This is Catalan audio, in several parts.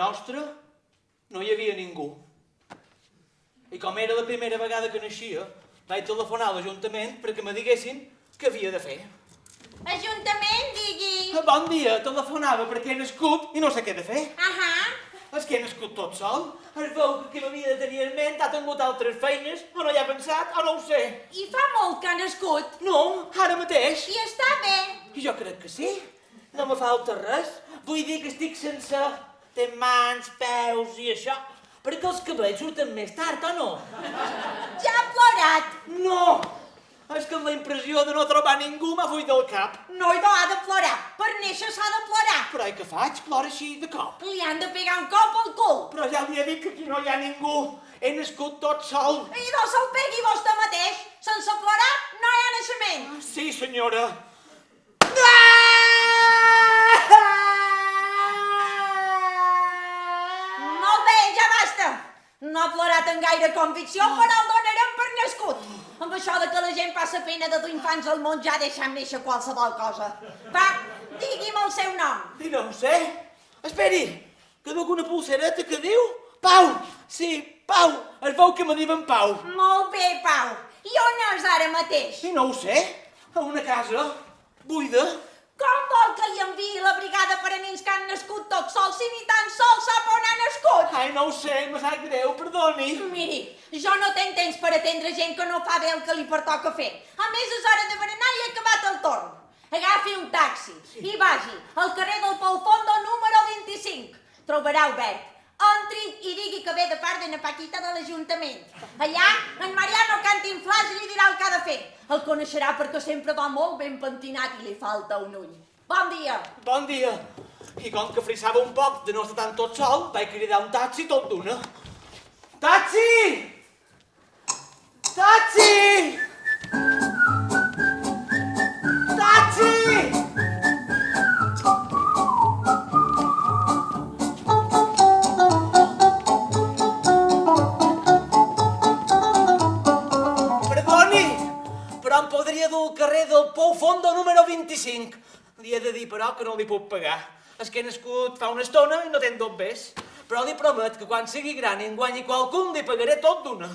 nostra no hi havia ningú. I com era la primera vegada que naixia, vaig telefonar a l'Ajuntament perquè me diguessin què havia de fer. Ajuntament, digui. Bon dia, telefonava perquè he nascut i no sé què de fer. És que he nascut tot sol. Es veu que qui m'havia de tenir en ment ha tingut altres feines, o no hi ha pensat, o no ho sé. I fa molt que ha nascut? No, ara mateix. I està bé? Jo crec que sí. No me falta res. Vull dir que estic sense... Té mans, peus i això. Perquè els cabells surten més tard, o no? Ja ha plorat. No! És que amb la impressió de no trobar ningú m'ha fuit del cap. No ha de plorar. Per néixer s'ha de plorar. Però què faig? Plora així de cop. Li han de pegar un cop al cul. Però ja li he dit que aquí no hi ha ningú. He nascut tot sol. I no se'l pegui vostè mateix. Sense plorar no hi ha naixement. Sí, senyora. Molt bé, ja basta. No ha plorat amb gaire convicció, però el donarem per nascut. Amb això de que la gent passa pena de dur infants al món ja deixem néixer qualsevol cosa. Va, digui'm el seu nom. I no ho sé. Esperi, que duc una pulsereta que diu Pau. Sí, Pau. Es veu que me diuen Pau. Molt bé, Pau. I on és ara mateix? I no ho sé. A una casa buida. Com vol que li enviï la brigada per a nens que han nascut tots sols si ni tan sols sap on ha nascut? Ai, no ho sé, me sap greu, perdoni. Miri, jo no tenc temps per atendre gent que no fa bé el que li pertoca fer. A més, és hora de berenar i he acabat el torn. Agafi un taxi i vagi al carrer del Pou Fondo número 25. Trobarà obert. Entri i digui que ve de part d'una Paquita de l'Ajuntament. Allà, en Mariano Cantinflas li dirà el que ha de fer. El coneixerà perquè sempre va molt ben pentinat i li falta un ull. Bon dia. Bon dia. I com que frissava un poc de no estar tant tot sol, vaig cridar un taxi tot d'una. Taxi! Taxi! Taxi! Però em podria dur al carrer del Pou Fondo número 25. Li he de dir, però, que no li puc pagar. És que he nascut fa una estona i no tenc dobbers. Però li promet que quan sigui gran i en guanyi qualcun li pagaré tot d'una.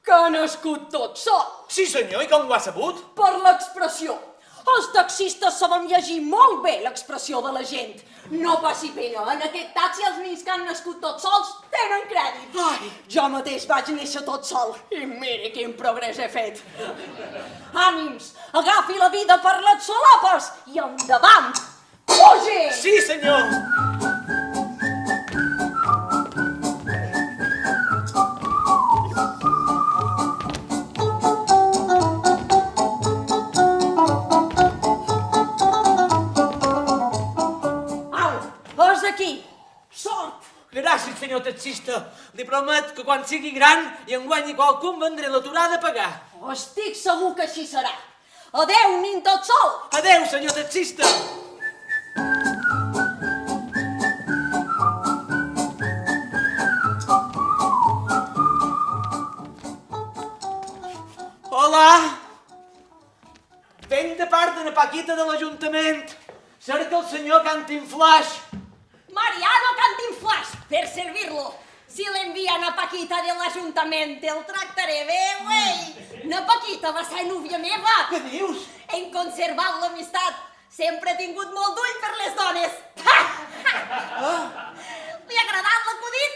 Que ha nascut tot sol. Sí, senyor, i com ho ha sabut? Per l'expressió. Els taxistes sabem llegir molt bé l'expressió de la gent. No passi pena, en aquest taxi els nens que han nascut tots sols tenen crèdit. Ai, jo mateix vaig néixer tot sol i mira quin progrés he fet. Ànims, agafi la vida per les solapes i endavant, fugi! sí, senyor! Aquí, sort! Gràcies, senyor taxista. Li promet que quan sigui gran i en guanyi qualcun vendré l'aturada a pagar. Estic segur que així serà. Adeu, nin tot sol! Adeu, senyor taxista! Hola! Venc de part d'una Paquita de l'Ajuntament. Cerca el senyor Cantinflas. Mariano Cantinflas, per servirlo. Si l'envien a Paquita de l'Ajuntament, el tractaré bé, güey. Na Paquita va ser núvia meva. Què dius? Hem conservat l'amistat. Sempre he tingut molt d'ull per les dones. Li ha agradat l'acudit?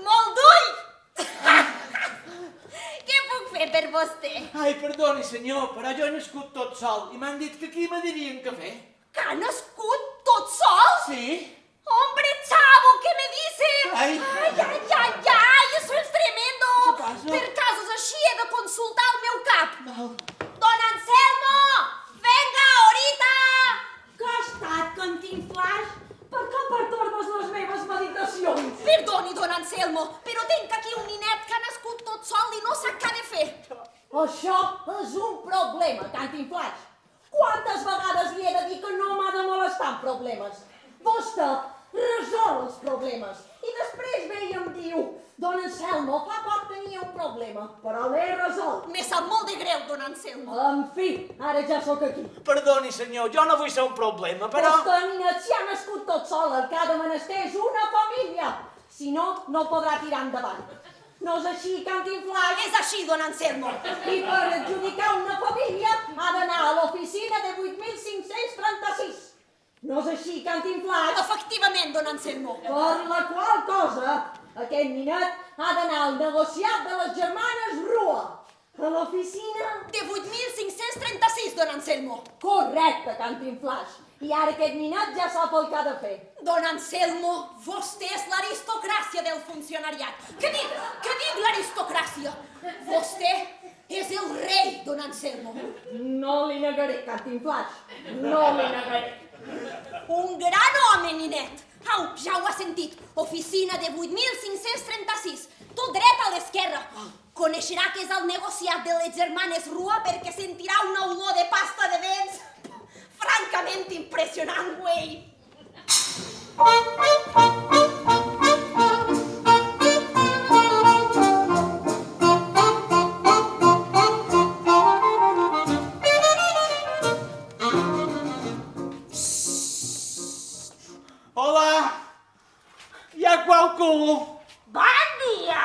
Molt d'ull. Què puc fer per vostè? Ai, perdoni, senyor, però jo he nascut tot sol i m'han dit que aquí me dirien què fer. Que ha nascut tot sol? Sí? ¡Hombre, chavo! ¿Qué me dice? Ay. Ay, eso es tremendo. ¿Qué pasa? Per casos així he de consultar el meu cap. Val. Don Anselmo! Venga, ahorita! Que ha estat, Cantinflas? Per què pertorbes les meves meditacions? Perdoni, don Anselmo, però tenc aquí un ninet que ha nascut tot sol i no sap què ha de fer. Això és un problema, Cantinflas. Quantes vegades li he de dir que no m'ha de molestar amb problemes? Vostè resol els problemes. I després ve i em diu, don Anselmo, fa poc tenia un problema, però l'he resolt. Me sap molt de greu, don Anselmo. En fi, ara ja sóc aquí. Perdoni, senyor, jo no vull ser un problema, però... Però que Ninot s'hi ha nascut tot sol, el que ha de menester és una família. Si no, no podrà tirar endavant. No és així, Cantinflas? És així, don Anselmo. I per adjudicar una família ha d'anar a l'oficina de 8.536. No és així, Cantinflas? Efectivament, don Anselmo. Per la qual cosa, aquest Ninot ha d'anar al negociat de les germanes Rua. A l'oficina... De 8.536, don Anselmo. Correcte, Cantinflas. I ara aquest Ninot ja sap el que ha de fer. Don Anselmo, vostè és l'aristocràcia del funcionariat. Què dic l'aristocràcia? Vostè és el rei, don Anselmo. No li negaré, Cantinflas. No li negaré. Un gran home, Ninet. Au, ja ho ha sentit. Oficina de 8.536. Tot dret a l'esquerra. Coneixerà que és el negociat de les germanes Rua perquè sentirà una olor de pasta de dents francament impressionant, güey. Hola! Hi ha qualcú? Bon dia!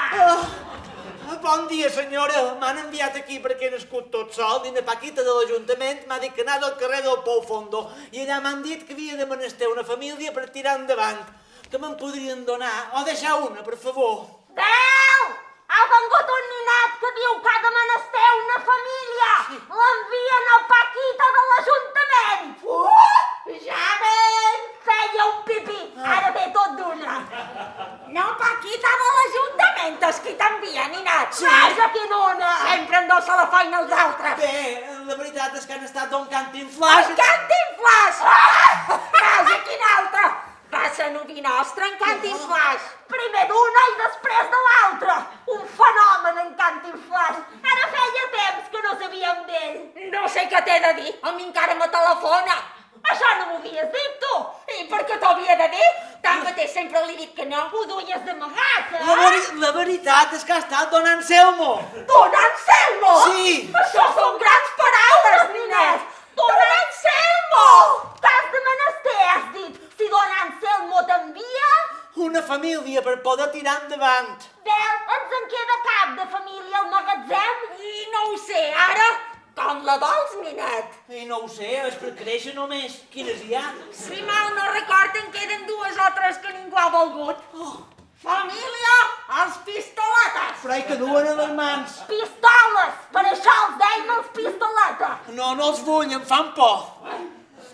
Bon dia, senyora. M'han enviat aquí perquè he nascut tot sol. Dina Paquita de l'Ajuntament m'ha dit que anava al carrer del Pou Fondo i allà m'han dit que havia de menester una família per tirar endavant. Que me'n podrien donar? O deixar una, per favor. Déu! Ha vengut un ninet que diu que ha de menester una família. L'envien al Paquita de l'Ajuntament. Ja ven! Feia un pipí. Ara ve tot d'una. No, Paquita de l'Ajuntament, és qui t'envia, ninet. Sí. Vaja, qui dona. Sempre endossa la feina als altres. Bé, la veritat és que han estat Don Cantinflas. Cantinflas! Vaja, quin altre. Va ser novi nostre, en Cantinflas. Primer d'una i després de l'altra. Un fenomen, en Cantinflas. Ara feia temps que no sabíem d'ell. No sé què t'he de dir. A mi encara me telefona. Això no m'ho havies dit, tu. I per què t'ho havia de dir? Tanmateix sempre li dic que no. Ho duies d'amagat, La veritat és que ha estat Don Anselmo. Don Anselmo! Sí. Això són grans paraules, ninet. Don Anselmo! T'has de menester, has dit. Si Don Anselmo t'envia... Una família per poder tirar endavant. Bé, ens en queda cap de família al magatzem? I no ho sé, ara... Com la vols, ninet? I no ho sé, és per créixer només. Quines hi ha? Si mal no record, en queden 2 o 3 que ningú ha volgut. Família, els pistoletes. Però que duen a les mans. Pistoles, per això els deim els pistoletes. No, no els vull, em fan por.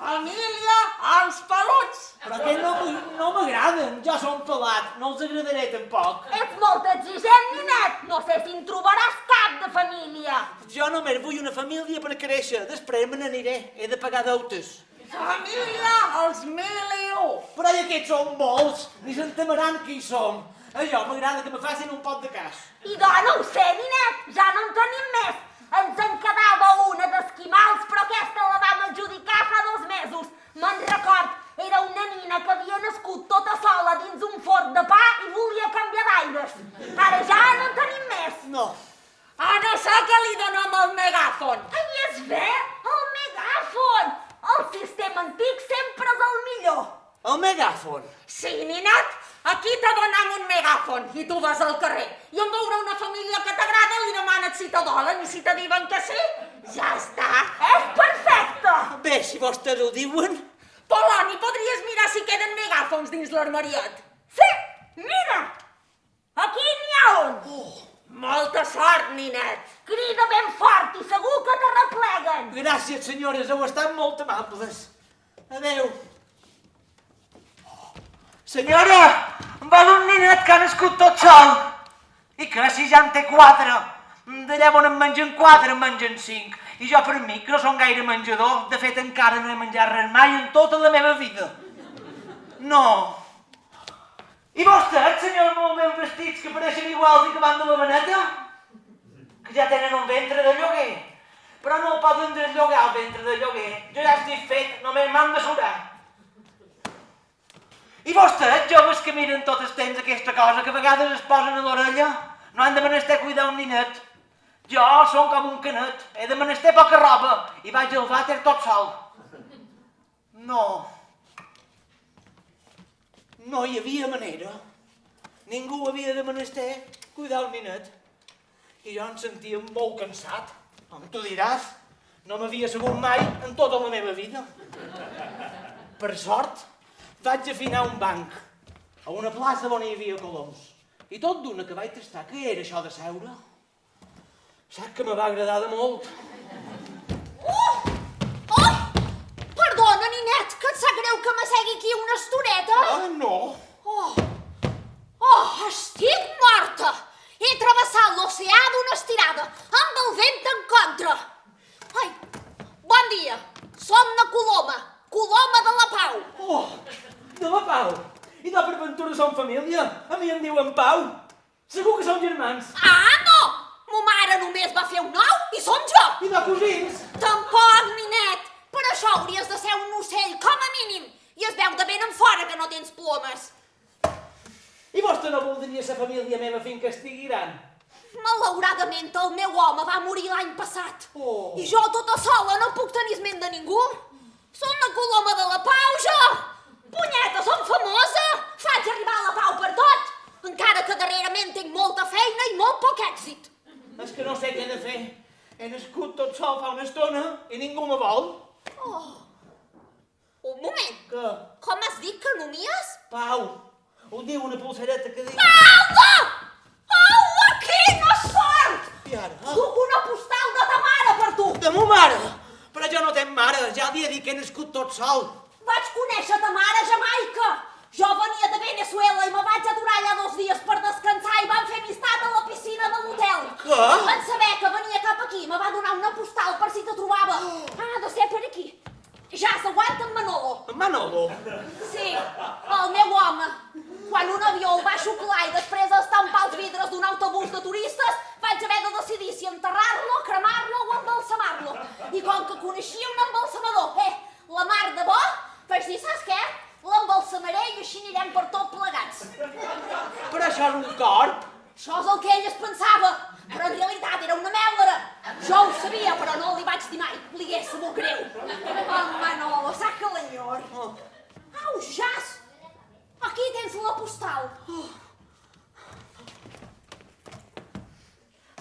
Família, els peluts. Però que no m'agraden, jo som pelat, no els agradaré tampoc. Ets molt exigent, ninet. No sé si en trobaràs cap de família. Jo només vull una família per créixer, després me n'aniré, he de pagar deutes. Família, els 1001. Però aquests són molts, ni s'entamaran qui hi som. Allò m'agrada que me facin un pot de cas. I no ho sé, ninet, ja no en tenim més. Ens en quedava una d'esquimals, però aquesta la vam adjudicar fa 2 mesos. Me'n record, era una nina que havia nascut tota sola dins un forn de pa i volia canviar d'aires. Ara ja no en tenim més. No. A no ser que li donem el megàfon. Ai, és bé, el megàfon. El sistema antic sempre és el millor. El megàfon? Sí, ninet, aquí te donem un megàfon i tu vas al carrer. I en veure una família que t'agrada li demanes si te volen i si te diuen que sí, ja està. És perfecte. Bé, si vostès ho diuen... Poloni, podries mirar si queden megàfons dins l'armariet? Sí, mira, aquí n'hi ha un. Molta sort, ninet. Crida ben fort i segur que t'arrepleguen. Gràcies, senyores, heu estat molt amables. Adéu. Senyora, em vol un ninet que ha nascut tot sol. I que si ja en té 4. D'allà on en mengen 4, en mengen 5. I jo per mi, que no som gaire menjador, de fet encara no he menjat res mai en tota la meva vida. No. I vostès, senyors molt ben vestits, que pareixen iguals i que van de la Beneta? Que ja tenen un ventre de lloguer. Però no poden desllogar el ventre de lloguer. Jo ja estic fet, només m'han de surar. I vostès, joves que miren tot el temps aquesta cosa que a vegades es posen a l'orella, no han de menester cuidar un ninet. Jo som com un canet, he de menester poca roba i vaig al vàter tot sol. No hi havia manera. Ningú havia de menester cuidar el ninet. I jo em sentia molt cansat. Com tu diràs, no m'havia segut mai en tota la meva vida. Per sort, vaig afinar un banc a una plaça on hi havia coloms. I tot d'una que vaig tastar què era això de seure. Saps que me va agradar de molt. Oh! Perdona, ninet, que et sap greu que m'assegui aquí una estoneta? Ah, no. Estic morta! He travessat l'oceà d'una estirada, amb el vent en contra. Ai, bon dia, som na Coloma de la Pau. Oh, de la Pau. I de per ventura som família. A mi em diuen Pau. Segur que som germans. Ah, no! Mo mare només va fer un ou i som jo. I de cosins. Tampoc, ninet. Per això hauries de ser un ocell, com a mínim. I es veu de ben en fora que no tens plomes. I vostè no voldria ser família meva fins que estigui gran? Malauradament, el meu home va morir l'any passat. Oh. I jo tota sola no puc tenir esment de ningú. Som la Coloma de la Pau, jo. Punyeta, som famosa. Faig arribar la pau per tot. Encara que darrerament tinc molta feina i molt poc èxit. És que no sé què he de fer. He nascut tot sol fa una estona i ningú me vol. Un moment. Què? Com has dit que nomies? Pau. Ho diu una pulsereta que diu... Paula, quina sort! I ara? Duc una postal de ta mare per tu. De mo mare! Però jo no tenc mare, ja li he dit que he nascut tot sol. Vaig conèixer ta mare a Jamaica. Jo venia de Venezuela i me vaig aturar allà 2 dies per descansar i vam fer amistat a la piscina de l'hotel. Què? En saber que venia cap aquí, me va donar una postal per si te trobava. Ha de ser per aquí. Ja s'aguanta en Manolo. En Manolo? Sí, el meu home. Quan un avió el va xuclar i després estampar els vidres d'un autobús de turistes, vaig haver de decidir si enterrar-lo, cremar-lo o embalsamar-lo. I com que coneixia un embalsamador, la mar de bo, vaig dir, saps què? L'embalsamaré i així anirem per tot plegats. Però això és un corp. Això és el que ell es pensava, però en realitat era una mèlera. Jo ho sabia, però no li vaig dir mai. Li hagués sabut greu. Manolo, sac que l'enyor. Au, jas! Aquí tens la postal.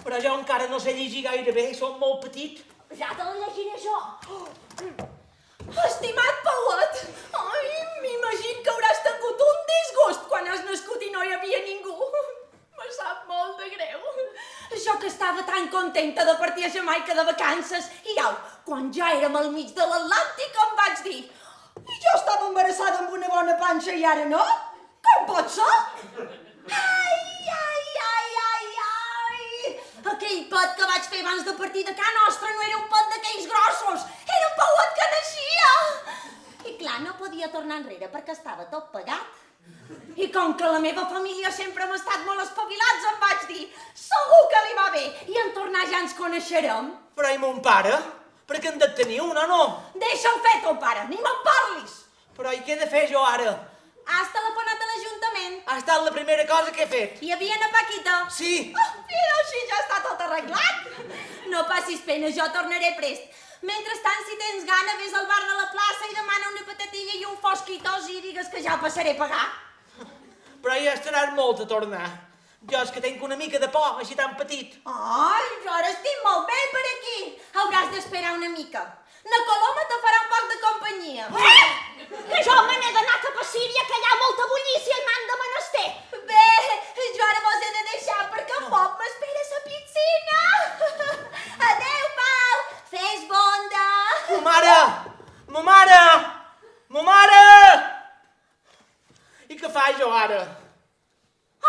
Però jo encara no sé llegir gaire bé, som molt petit. Ja te la llegiré jo. Estimat Pauet, m'imagino que hauràs tingut un disgust quan has nascut i no hi havia ningú. Me sap molt de greu. Jo que estava tan contenta de partir a Jamaica de vacances i au, quan ja érem al mig de l'Atlàntic em vaig dir i jo estava embarassada amb una bona panxa i ara no? Com pot ser? Ai! Aquell pot que vaig fer abans de partir de casa nostra no era un pot d'aquells grossos, era un pauet que naixia. I clar, no podia tornar enrere perquè estava tot pagat. I com que la meva família sempre hem estat molt espavilats, em vaig dir, segur que li va bé, i en tornar ja ens coneixerem. Però i mon pare? Perquè en de tenir un o no? Deixa'l fer, ton pare, ni me'n parlis. Però i què he de fer jo ara? Has telefonat a l'Ajuntament? Ha estat la primera cosa que he fet. Hi havia na Paquita? Sí. Mira, així ja està tot arreglat. No passis pena, jo tornaré prest. Mentrestant, si tens gana, vés al bar de la plaça i demana una patatilla i un fosquitos i digues que ja passaré a pagar. Però ja estaràs molt a tornar. Jo és que tinc una mica de por, així tan petit. Ai, jo ara estic molt bé per aquí. Hauràs d'esperar una mica. Na Coloma te farà un poc de companyia. Que jo me n'he d'anar cap a Síria, que hi ha molta bullícia i m'han de menester. Bé, jo ara vos he de deixar perquè en poc m'espera sa piscina. Adéu, Pau. Fes bonda. Mo mare! Mo mare! Mo mare! I què faig jo ara?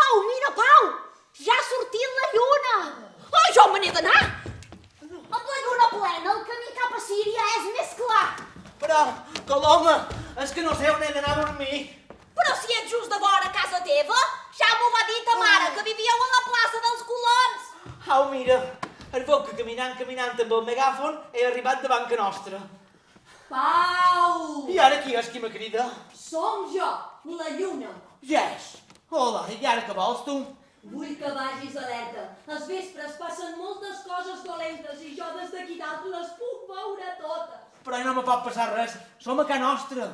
Au, mira, Pau, ja ha sortit la lluna. Oh, jo me n'he d'anar. Amb la lluna plena, el camí cap a Síria és més clar. Però, Coloma, és que no sé on he d'anar a dormir. Però si ets just de vora a casa teva, ja m'ho va dir ta mare, que vivíeu a la plaça dels Coloms. Au, mira, es veu que caminant amb el megàfon he arribat davant que nostra. Pau! I ara qui és qui me crida? Som jo, la lluna. Yes. Hola, i ara què vols, tu? Vull que vagis alerta. Els vespres passen moltes coses dolentes i jo des d'aquí dalt les puc veure totes. Però no me pot passar res. Som a casa nostra.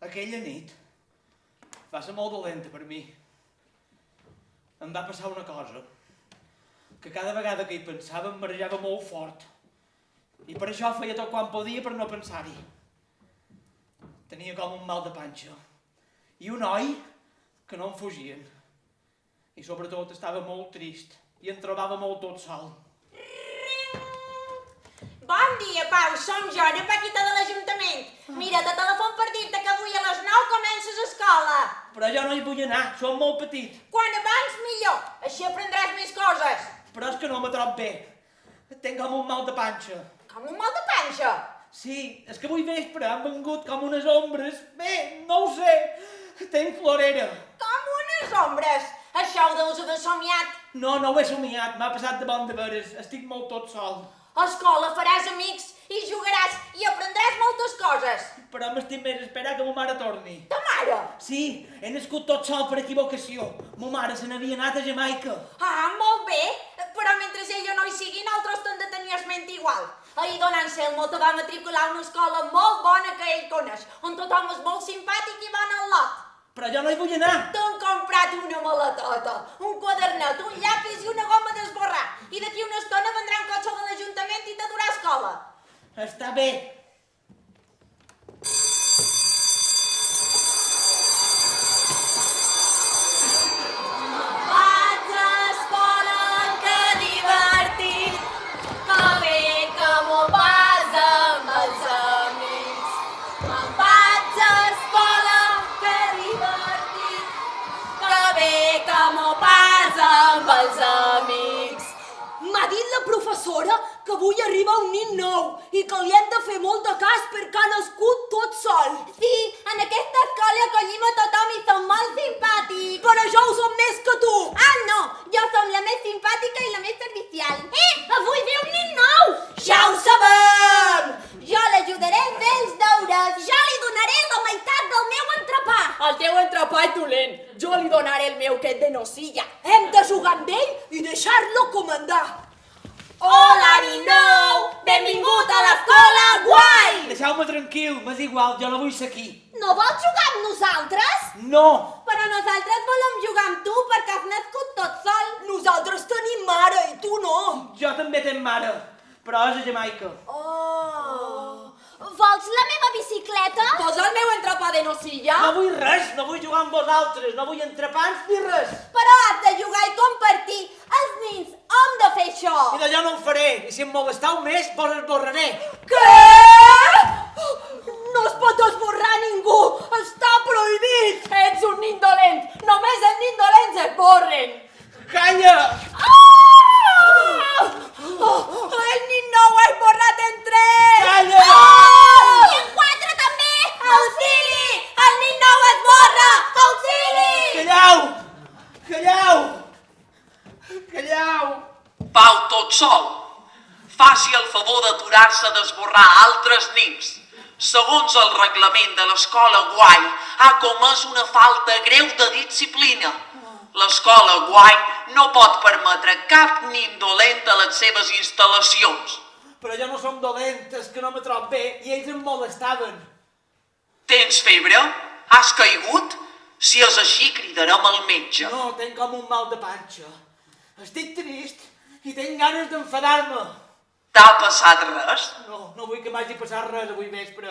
Aquella nit va ser molt dolenta per mi. Em va passar una cosa, que cada vegada que hi pensava em marejava molt fort. I per això feia tot quan podia per no pensar-hi. Tenia com un mal de panxa. I un oi que no em fugien. I sobretot estava molt trist i em trobava molt tot sol. Bon dia, Pau, som jo, la Paquita de l'Ajuntament. Mira, te telefon per dir-te que avui a les 9 comences a escola. Però jo no hi vull anar, som molt petit. Quan abans millor, així aprendràs més coses. Però és que no me trob bé. Tenc com un mal de panxa. Com un mal de panxa. Sí, és que avui vespre han vengut com unes ombres. Bé, no ho sé. Tenc florera. Com unes ombres. Això ho deus haver somiat. No ho he somiat. M'ha passat de bon de veres. Estic molt tot sol. A escola faràs amics i jugaràs i aprendràs moltes coses. Però m'estic més a esperar que ma mare torni. Ta mare? Sí, he nascut tot sol per equivocació. Ma mare se n'havia anat a Jamaica. Ah, molt bé. Però mentre ella no hi sigui, nosaltres t'hem de tenir esment igual. Ahir don Anselmo te va matricular a una escola molt bona que ell coneix, on tothom és molt simpàtic i van al lot. Però jo no hi vull anar. T'han comprat una maletota, un quadernet, un llapis i una goma d'esborrar. I d'aquí una estona vendrà un cotxe de l'Ajuntament i te durà a escola. Està bé. Vaig a escola, que divertit, que bé que m'ho pas amb els amics. Me'n vaig a escola, que divertit, que bé que m'ho pas amb els amics. M'ha dit la professora que avui arriba un nin nou i que li hem de fer molt de cas perquè ha nascut tot sol. Sí, en aquesta escola acollim a tothom i som molt simpàtics. Però jo ho som més que tu. Ah, no, jo som la més simpàtica i la més servicial. Avui ve un nin nou! Ja ho sabem! Jo l'ajudaré a fer els deures. Ja li donaré la meitat del meu entrepà. El teu entrepà és dolent. Jo li donaré el meu, que és de nocilla. Hem de jugar amb ell i deixar-lo comandar. Hola, nin nou! Benvingut a l'escola guai! Deixeu-me tranquil, m'és igual, jo no vull ser aquí. No vols jugar amb nosaltres? No! Però nosaltres volem jugar amb tu perquè has nascut tot sol. Nosaltres tenim mare i tu no. Jo també tenc mare, però és a Jamaica. Vols la meva bicicleta? Posa el meu entrepà de nocilla. No vull res, no vull jugar amb vosaltres, no vull entrepans ni res. Però has de jugar i compartir. Els nins hem de fer això. I d'allò no ho faré, i si em molesteu més, vos esborraré. Què? No es pot esborrar ningú. Està prohibit. Ets un nin dolent. Només els nins dolents es borren. Calla! El nin nou ha esborrat en 3. Calla! I en 4 també! Auxili! El nin nou es borra! Auxili! Callau! Callau! Callau! Pau tot sol. Faci el favor d'aturar-se d'esborrar altres nins. Segons el reglament de l'escola guai, ha comès una falta greu de disciplina. L'escola guai no pot permetre cap nin dolent a les seves instal·lacions. Però jo no som dolent, és que no me trob bé i ells em molestaven. Tens febre? Has caigut? Si és així, cridarem el metge. No, tenc com un mal de panxa. Estic trist i tinc ganes d'enfadar-me. T'ha passat res? No vull que m'hagi passat res avui vespre.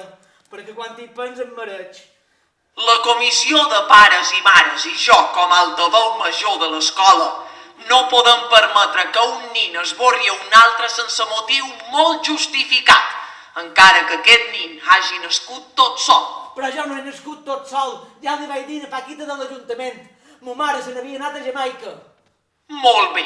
perquè quan hi penso em mareig. La comissió de pares i mares i jo, com a altaveu major de l'escola, no podem permetre que un nin esborri a un altre sense motiu molt justificat, encara que aquest nin hagi nascut tot sol. Però jo no he nascut tot sol, ja li vaig dir a Paquita de l'Ajuntament. Mo mare se n'havia anat a Jamaica. Molt bé.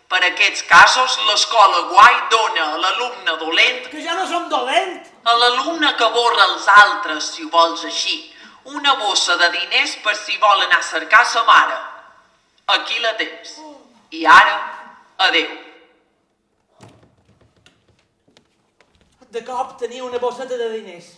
Per aquests casos, l'escola guai dona a l'alumne dolent, Que jo no som dolent. a l'alumne que borra els altres, si ho vols així, una bossa de diners per si vol anar a cercar sa mare. Aquí la tens. I ara, adeu. De cop tenia una bosseta de diners.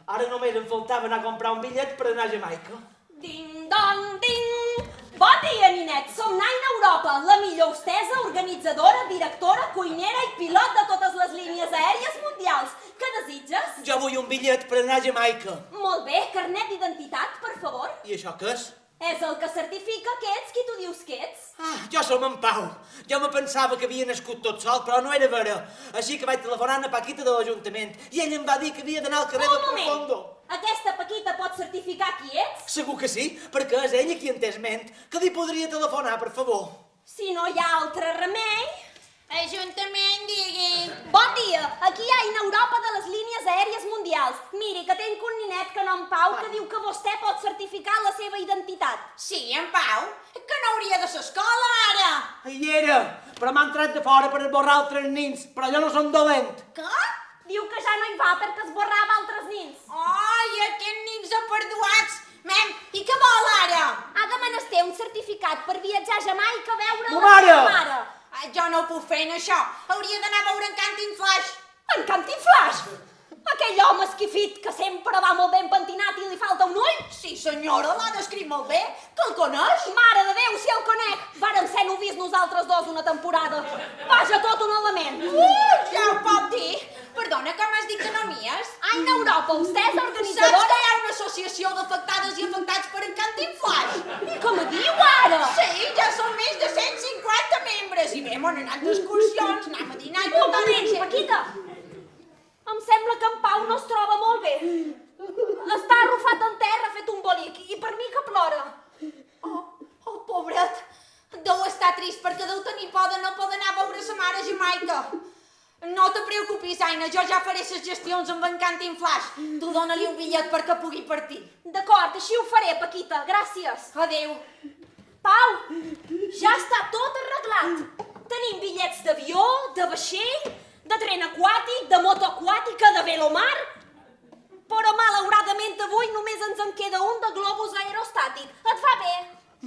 Ara només em faltava anar a comprar un bitllet per anar a Jamaica. Ding, dong, ding! Bon dia, ninet! Som Nine Europa, la millor hostessa, organitzadora, directora, cuinera i pilot de totes les línies aèries mundials. Què desitges? Jo vull un bitllet per anar a Jamaica. Molt bé, carnet d'identitat, per favor. I això què és? És el que certifica que ets qui tu dius que ets. Jo som en Pau. Jo me pensava que havia nascut tot sol, però no era vera. Així que vaig telefonar a Paquita de l'Ajuntament i ell em va dir que havia d'anar al carrer del Profundo. Aquesta Paquita pot certificar qui ets? Segur que sí, perquè és ella qui entès ment. Que li podria telefonar, per favor? Si no hi ha altre remei... Ajuntament, digui. Bon dia, aquí hi ha en Europa de les línies aèries mundials. Miri, que tenc un ninet que no en Pau que diu que vostè pot certificar la seva identitat. Sí, en Pau, que no hauria de l'escola ara. Hi era, però m'han tret de fora per esborrar altres nins, però jo no som dolent. Què? Diu que ja no hi va perquè esborrava altres nins. Ai, aquests nins aperduats. Mem, i què vol ara? Ha de menester un certificat per viatjar a Jamaica a veure Ma la mare! seva mare. Jo no ho puc fer en això. Hauria d'anar a veure en Cantinflash. En Cantinflash! Aquell home esquifit que sempre va molt ben pentinat i li falta un ull? Sí, senyora, l'ha descrit molt bé. Que el coneix? Mare de Déu, si el conec! Vàrem ser novis nosaltres dos una temporada. Vaja, tot un element. Ja ho pot dir. Perdona, com has dit que no mies? Ai, en Europa, vostè és Saps organitzadora... que hi ha una associació d'afectades i afectats per en Cantinflash? I com diu ara? Sí, ja són més de 150 membres i bé, m'han anat d'excursions, anem a dinar i Un tot moment, Paquita. Em sembla que en Pau no es troba molt bé. Està arrufat en terra, fet un bolic, i per mi que plora. Oh, pobret. Deu estar trist perquè deu tenir por de no poder anar a veure sa mare a Jamaica. No te preocupis, Aina, jo ja faré les gestions amb en Cantinflash. Tu dona-li un bitllet perquè pugui partir. D'acord, així ho faré, Paquita, gràcies. Adéu. Pau, ja està tot arreglat. Tenim bitllets d'avió, de vaixell, de tren aquàtic, de moto aquàtica, de velomar. Però malauradament avui només ens en queda un de globus aerostàtic. Et va bé?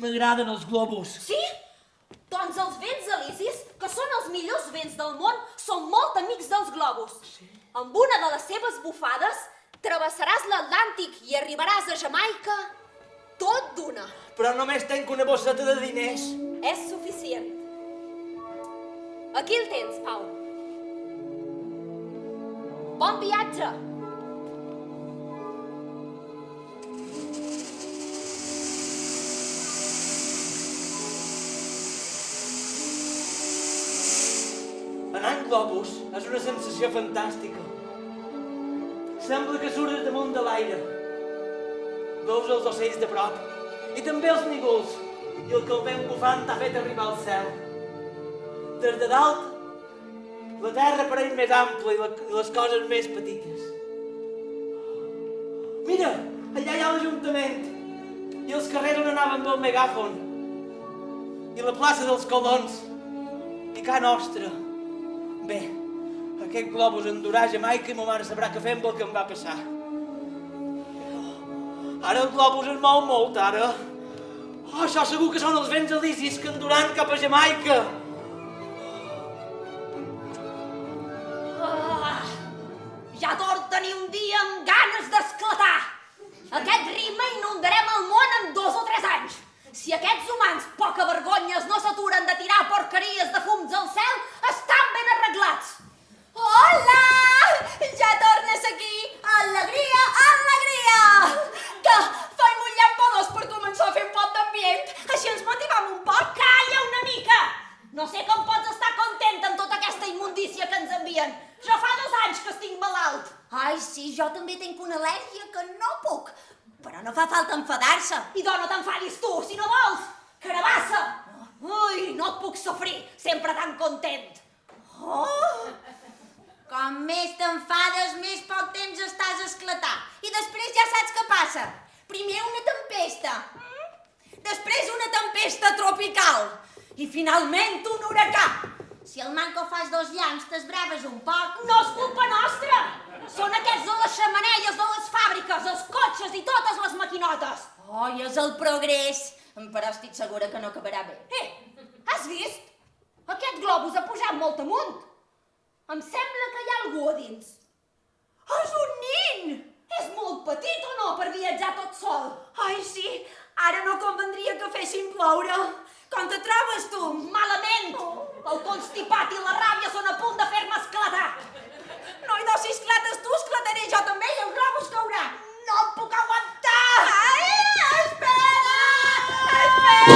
M'agraden els globus. Sí? Doncs els vents alisis, que són els millors vents del món, són molt amics dels globus. Sí. Amb una de les seves bufades, travessaràs l'Atlàntic i arribaràs a Jamaica tot d'una. Però només tenc una bosseta de diners. És suficient. Aquí el tens, Pau. Bon viatge! Anar en globus és una sensació fantàstica. Sembla que sures damunt de l'aire. Veus els ocells de prop. I també els nígols. I el que el vent bufant t'ha fet arribar al cel. Des de dalt, la terra pareix més ampla i les coses més petites. Mira, allà hi ha l'Ajuntament. I els carrers on anàvem del megàfon. I la plaça dels Colons. I Ca Nostra. Bé, aquest globus endurà a Jamaica i ma mare sabrà què fer amb el que em va passar. Ara el globus es mou molt, ara. Oh, això segur que són els vents alisis que enduran cap a Jamaica. Ja torno a tenir un dia amb ganes d'esclatar. Aquest ritme inundarem el món en 2 o 3 anys. Si aquests humans poca vergonyes no s'aturen de tirar porqueries de fums al cel, estan ben arreglats. Hola! Ja tornes aquí! Alegria, alegria! Que faig un llampadós per començar a fer un pot d'ambient. Així ens motivam un poc. Calla una mica! No sé com pots estar content amb tota aquesta immundícia que ens envien. Jo fa 2 anys que estic malalt. Ai, sí, si jo també tinc una al·lèrgia que no puc. Però no fa falta enfadar-se. I no t'enfadis tu, si no vols! Carabassa! Ui, no et puc sofrir, sempre tan content. Oh! Com més t'enfades, més poc temps estàs a esclatar. I després ja saps què passa. Primer una tempesta. Després una tempesta tropical. I finalment un huracà. Si al manco fas 2 llamps, t'esbraves un poc. No és culpa nostra! Són aquests de les xemeneies de les fàbriques, els cotxes i totes les maquinotes. Oh, i és el progrés. Però estic segura que no acabarà bé. Has vist? Aquest globus ha pujat molt amunt. Em sembla que hi ha algú a dins. És un nin! És molt petit o no per viatjar tot sol? Ai, sí, ara no convendria que fessin ploure. Com te trobes, tu? Malament! El constipat i la ràbia són a punt de fer-me esclatar. No, i si esclates tu, esclataré jo també i el globus caurà. No em puc aguantar! Ai, espera! Espera!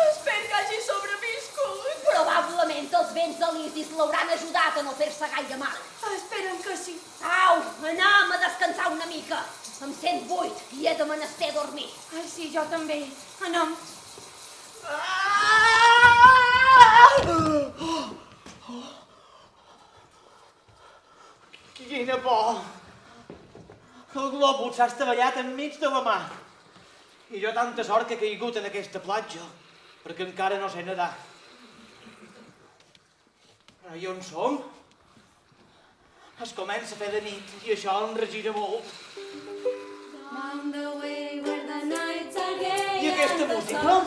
Espero que hagi sobreviscut. Probablement els vents de l'Isis l'hauran ajudat a no fer-se gaire mal. Esperem que sí. Au, anem a descansar una mica. Em sent buit i he de menester dormir. Ai, sí, jo també. Anem. Quina por! El globus s'ha estavellat enmig de la mà. I jo tanta sort que he caigut en aquesta platja, perquè encara no sé nedar. Però i on som? Es comença a fer de nit i això em regira molt. I aquesta música?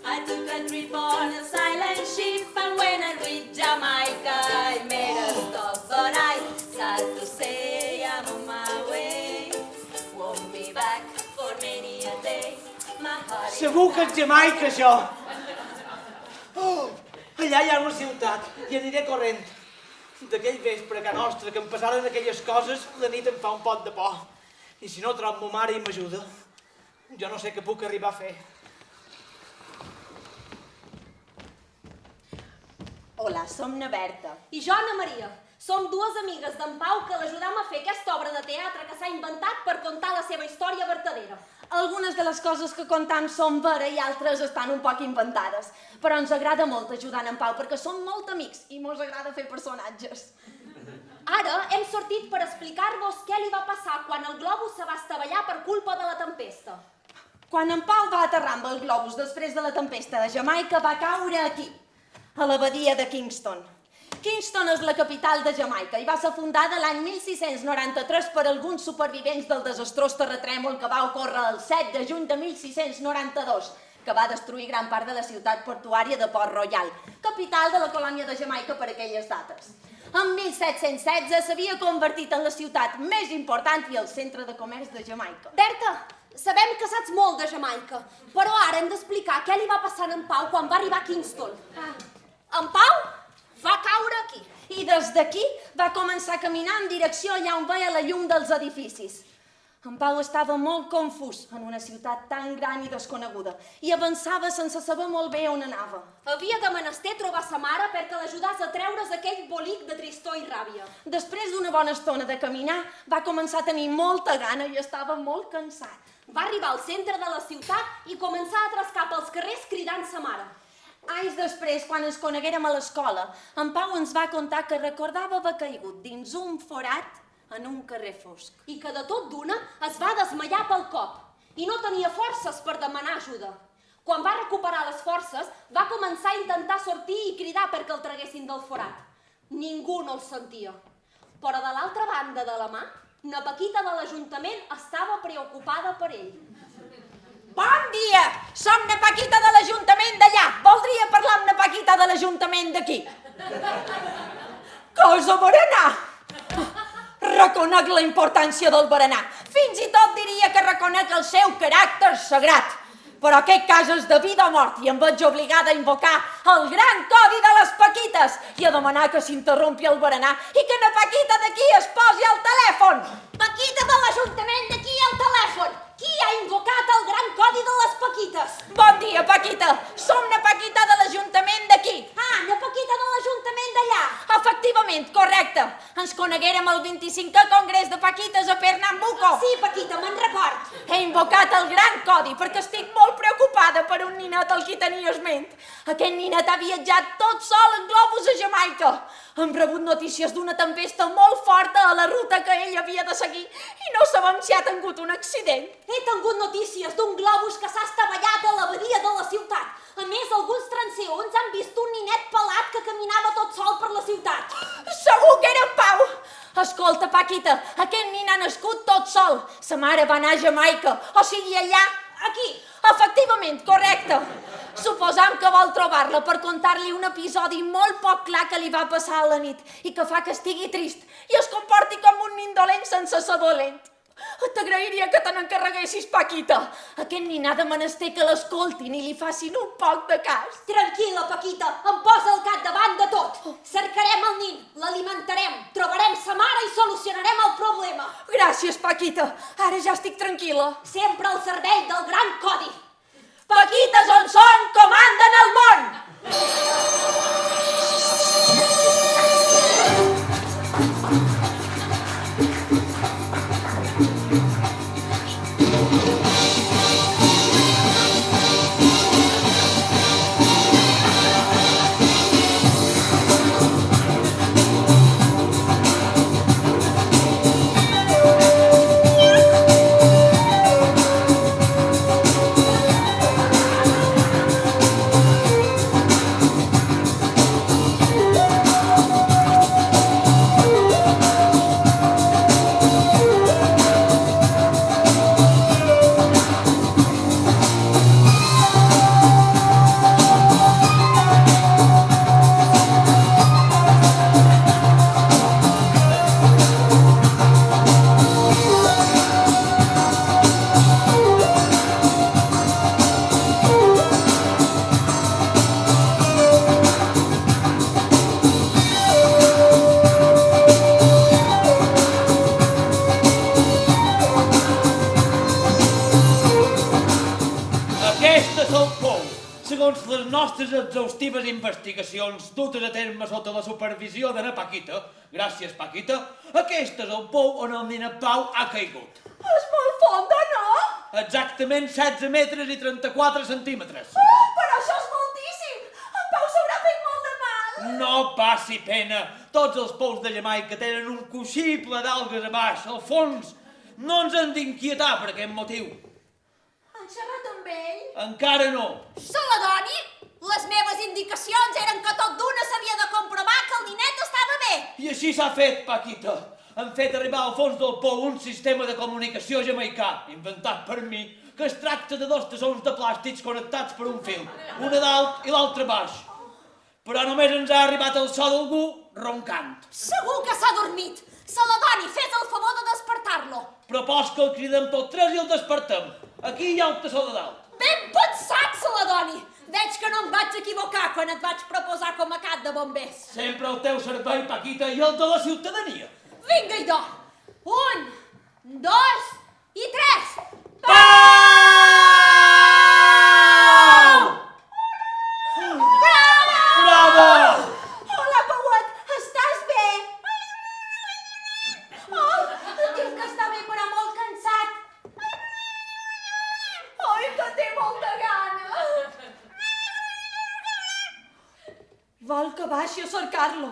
I took a trip on a silent ship, and when I reached Jamaica, I made a stop. But I sad to say I'm on my way, won't be back for many a day. My heart is Segur que és Jamaica, això! Oh, allà hi ha una ciutat i aniré corrent. D'aquell vespre a casa nostra que em passaren aquelles coses, la nit em fa un pot de por. I si no trobo ma mare i m'ajuda, jo no sé què puc arribar a fer. Hola, som na Berta. I jo, Anna Maria, som 2 amigues d'en Pau que l'ajudam a fer aquesta obra de teatre que s'ha inventat per contar la seva història vertadera. Algunes de les coses que contam són vera i altres estan un poc inventades. Però ens agrada molt ajudar en Pau perquè som molt amics i mos agrada fer personatges. Ara hem sortit per explicar-vos què li va passar quan el globus se va estavellar per culpa de la tempesta. Quan en Pau va aterrar amb el globus després de la tempesta de Jamaica, va caure aquí, a la badia de Kingston. Kingston és la capital de Jamaica i va ser fundada l'any 1693 per alguns supervivents del desastrós terratrèmol que va ocórrer el 7 de juny de 1692, que va destruir gran part de la ciutat portuària de Port Royal, capital de la colònia de Jamaica per aquelles dates. En 1716 s'havia convertit en la ciutat més important i el centre de comerç de Jamaica. Berta, sabem que saps molt de Jamaica, però ara hem d'explicar què li va passar a en Pau quan va arribar a Kingston. En Pau va caure aquí. I des d'aquí va començar a caminar en direcció allà on veia la llum dels edificis. En Pau estava molt confús en una ciutat tan gran i desconeguda i avançava sense saber molt bé on anava. Havia de menester trobar sa mare perquè l'ajudàs a treure's aquell bolic de tristor i ràbia. Després d'una bona estona de caminar, va començar a tenir molta gana i estava molt cansat. Va arribar al centre de la ciutat i començar a trascar pels carrers cridant sa mare. Anys després, quan ens coneguérem a l'escola, en Pau ens va contar que recordava haver caigut dins un forat en un carrer fosc. I que de tot d'una es va desmaiar pel cop i no tenia forces per demanar ajuda. Quan va recuperar les forces, va començar a intentar sortir i cridar perquè el traguessin del forat. Ningú no el sentia. Però de l'altra banda de la mà, na Paquita de l'Ajuntament estava preocupada per ell. Bon dia! Som na Paquita de l'Ajuntament d'allà. Voldria parlar amb na Paquita de l'Ajuntament d'aquí. Cosa berenar! Reconec la importància del berenar. Fins i tot diria que reconec el seu caràcter sagrat. Però aquest cas és de vida o mort i em veig obligada a invocar el gran codi de les Paquites i a demanar que s'interrompi el berenar i que na Paquita d'aquí es posi al telèfon. Paquita de l'Ajuntament d'aquí al telèfon. Qui ha invocat el gran codi de les Paquites? Bon dia, congrés de Paquites a Pernambuco. Sí, Paquita, me'n record. He invocat el gran codi perquè estic molt preocupada per un ninet al qui tenia esment. Aquest ninet ha viatjat tot sol en globus a Jamaica. Hem rebut notícies d'una tempesta molt forta a la ruta que ell havia de seguir i no sabem si ha tingut un accident. He tingut notícies d'un globus que s'ha estavellat a la badia de la ciutat. A més, alguns transeünts han vist un ninet pelat que caminava tot sol per la ciutat. Segur que era en Pau. Escolta, Paquita, aquest nin ha nascut tot sol. Sa mare va anar a Jamaica, o sigui allà, aquí. Efectivament, correcte. Suposam que vol trobar-la per contar-li un episodi molt poc clar que li va passar a la nit i que fa que estigui trist i es comporti com un nin dolent sense ser dolent. T'agrairia que te n'encarreguessis, Paquita. Aquest nin ha de menester que l'escoltin i li facin un poc de cas. Tranquil·la, Paquita, em posa el capdavant de tot. Cercarem el nin, l'alimentarem, trobarem sa mare i solucionarem el problema. Gràcies, Paquita. Ara ja estic tranquil·la. Sempre al servei del gran codi. Paquites on són, comanden el món! Segons les nostres exhaustives investigacions dutes a terme sota la supervisió de na Paquita, gràcies Paquita, aquest és el pou on el nen Pau ha caigut. És molt fonda, no? Exactament 16 metres i 34 centímetres. Però això és moltíssim! En Pau s'haurà fet molt de mal! No passi pena. Tots els pous de Jamaica tenen un coixí ple d'algues a baix, al fons. No ens hem d'inquietar per aquest motiu. Han xerrat amb ell? Encara no. Celedoni, les meves indicacions eren que tot d'una s'havia de comprovar que el ninet estava bé. I així s'ha fet, Paquita. Han fet arribar al fons del pou un sistema de comunicació jamaicà, inventat per mi, que es tracta de dos tassons de plàstics connectats per un fil, una dalt i l'altra baix. Però només ens ha arribat el so d'algú roncant. Segur que s'ha dormit. Celedoni, fes el favor de despertar-lo. Propos que el cridem tot tres i el despertem. Aquí hi ha el tassó de dalt. Ben pensat, Celedoni. Veig que no em vaig equivocar quan et vaig proposar com a cap de bombers. Sempre el teu servei, Paquita, i el de la ciutadania. Vinga, idò. 1, 2 i 3. Pau! Bravo! Hola, Pauet, estàs bé? Oh, diu que està bé, però molt cansat. Oi, que té molta gana. Vol que baixi a cercar-lo?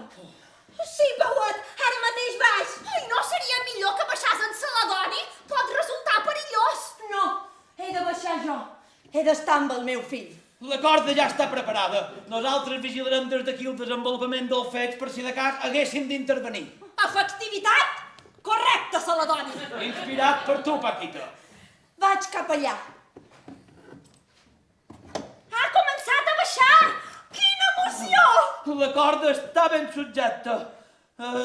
Sí, Pauet, ara mateix baix. Ai, no seria millor que baixàs en Celedoni? Pot resultar perillós. No, he de baixar jo. He d'estar amb el meu fill. La corda ja està preparada. Nosaltres vigilarem des d'aquí el desenvolupament del fet per si de cas haguéssim d'intervenir. Efectivitat? Correcte, Celedoni. Inspirat per tu, Paquita. Vaig cap allà. Ha començat a baixar. Quina emoció! La corda està ben subjecta.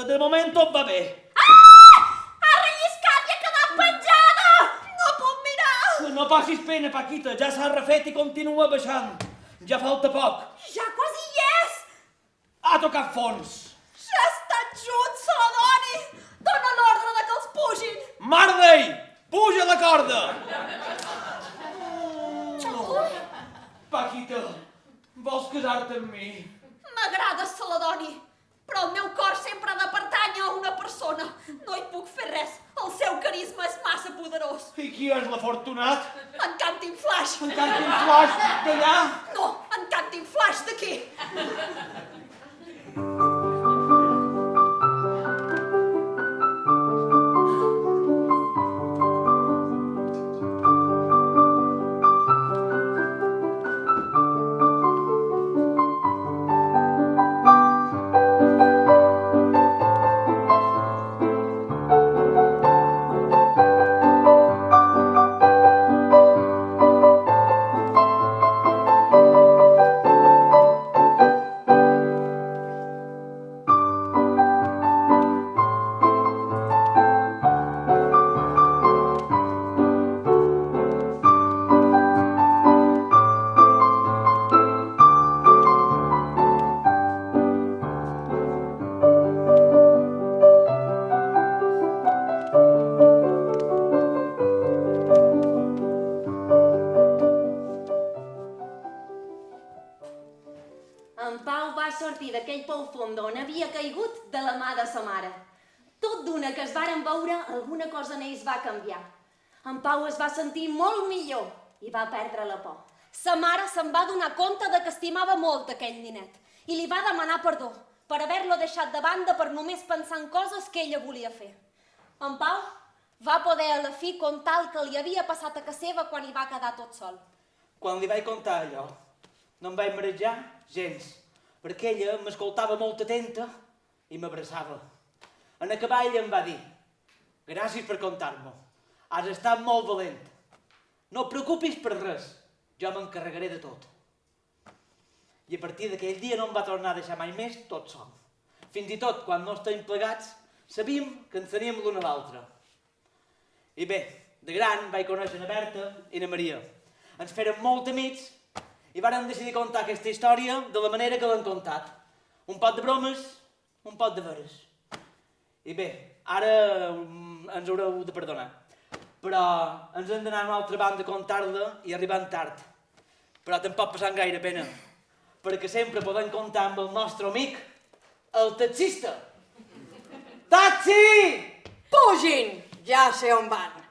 De moment tot va bé. Ha relliscat i ha quedat penjada! No puc mirar! No passis pena, Paquita. Ja s'ha refet i continua baixant. Ja falta poc. Ja quasi hi és! Ha tocat fons. Ja estan junts, Celedoni! Dóna l'ordre de que els pugin! Marley, puja la corda! Paquita, vols casar-te amb mi? M'agrades, Celedoni, però el meu cor sempre ha de pertànyer a una persona. No hi puc fer res. El seu carisma és massa poderós. I qui és l'afortunat? En Cantinflash. En Cantinflash d'allà? No, en Cantinflash d'aquí. En Pau va sortir d'aquell pou fons on havia caigut de la mà de sa mare. Tot d'una que es varen veure, alguna cosa en ells va canviar. En Pau es va sentir molt millor i va perdre la por. Sa mare se'n va donar compte de que estimava molt aquell ninet i li va demanar perdó per haver-lo deixat de banda per només pensar en coses que ella volia fer. En Pau va poder a la fi contar el que li havia passat a casa seva quan hi va quedar tot sol. Quan li vaig contar allò, no em vaig marejar gens, perquè ella m'escoltava molt atenta i m'abraçava. En acabar ella em va dir: gràcies per contar-m'ho, has estat molt valent. No et preocupis per res, jo m'encarregaré de tot. I a partir d'aquell dia no em va tornar a deixar mai més tot sol. Fins i tot quan no estem plegats, sabíem que ens teníem l'un a l'altre. I bé, de gran vaig conèixer na Berta i na Maria. Ens fèrem molt amics i vàrem decidir contar aquesta història de la manera que l'hem contat. Un pot de bromes, un pot de veres. I bé, ara ens haureu de perdonar, però ens hem d'anar a una altra banda a contar-la i arribant tard. Però tampoc passant gaire pena, perquè sempre podem comptar amb el nostre amic, el taxista. Taxi! Pugin! Ja sé on van.